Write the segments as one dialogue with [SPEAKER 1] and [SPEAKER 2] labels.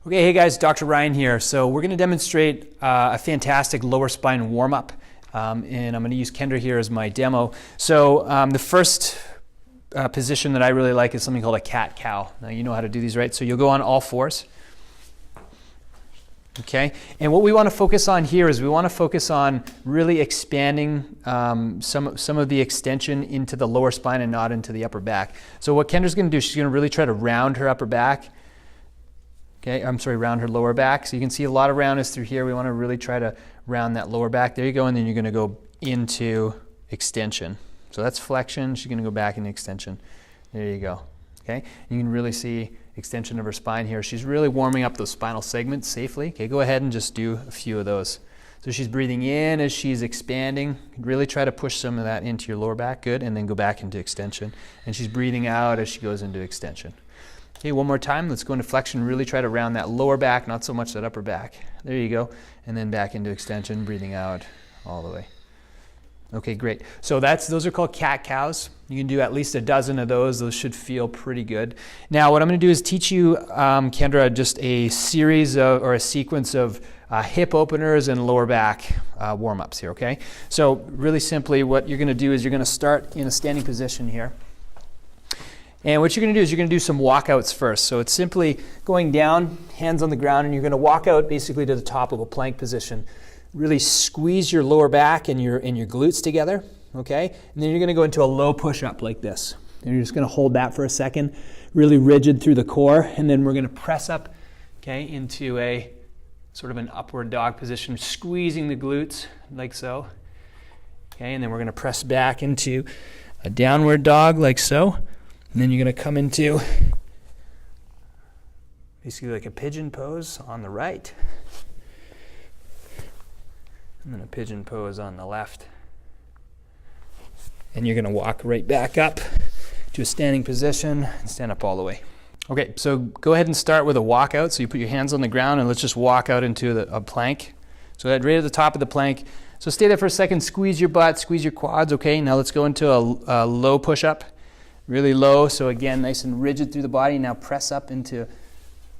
[SPEAKER 1] Okay, hey guys, Dr. Ryan here. So we're going to demonstrate a fantastic lower spine warm-up, and I'm going to use Kendra here as my demo. So the first position that I really like is something called a cat-cow. Now you know how to do these, right? So you'll go on all fours. Okay, and what we want to focus on here is we want to focus on really expanding some of the extension into the lower spine and not into the upper back. So what Kendra's going to do, she's going to really try to round her upper back. Okay, I'm sorry, round her lower back. So you can see a lot of roundness through here. We want to really try to round that lower back. There you go, and then you're going to go into extension. So that's flexion. She's going to go back into extension. There you go. Okay, you can really see extension of her spine here. She's really warming up those spinal segments safely. Okay, go ahead and just do a few of those. So she's breathing in as she's expanding. Really try to push some of that into your lower back. Good, and then go back into extension. And she's breathing out as she goes into extension. Okay, one more time. Let's go into flexion. Really try to round that lower back, not so much that upper back. There you go. And then back into extension, breathing out all the way. Okay, great. So those are called cat-cows. You can do at least a dozen of those. Those should feel pretty good. Now, what I'm going to do is teach you, Kendra, just a series of, or a sequence of hip openers and lower back warm-ups here, okay? So really simply, what you're going to do is you're going to start in a standing position here. And what you're going to do is you're going to do some walkouts first. So it's simply going down, hands on the ground, and you're going to walk out basically to the top of a plank position. Really squeeze your lower back and your glutes together, okay? And then you're going to go into a low push-up like this. And you're just going to hold that for a second, really rigid through the core, and then we're going to press up, okay, into a sort of an upward dog position, squeezing the glutes like so. Okay, and then we're going to press back into a downward dog like so. And then you're going to come into basically like a pigeon pose on the right. And then a pigeon pose on the left. And you're going to walk right back up to a standing position and stand up all the way. Okay, so go ahead and start with a walkout. So you put your hands on the ground and let's just walk out into a plank. So right at the top of the plank. So stay there for a second, squeeze your butt, squeeze your quads. Okay, now let's go into a low push-up. Really low, so again, nice and rigid through the body. Now press up into,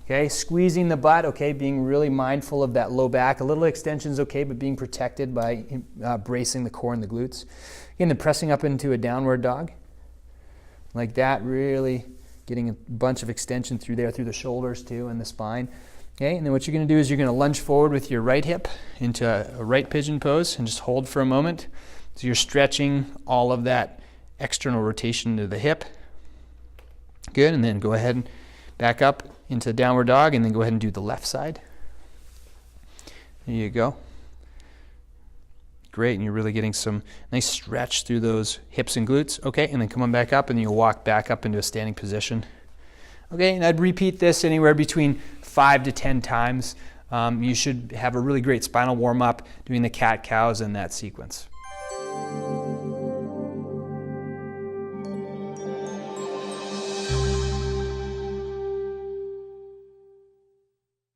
[SPEAKER 1] okay, squeezing the butt, okay, being really mindful of that low back. A little extension is okay, but being protected by bracing the core and the glutes. Again, then pressing up into a downward dog. Like that, really getting a bunch of extension through there, through the shoulders too, and the spine. Okay, and then what you're going to do is you're going to lunge forward with your right hip into a right pigeon pose and just hold for a moment. So you're stretching all of that external rotation to the hip. Good, and then go ahead and back up into downward dog and then go ahead and do the left side. There you go. Great, and you're really getting some nice stretch through those hips and glutes. Okay, and then come on back up and you'll walk back up into a standing position. Okay, and I'd repeat this anywhere between 5 to 10 times. You should have a really great spinal warm-up doing the cat-cows in that sequence.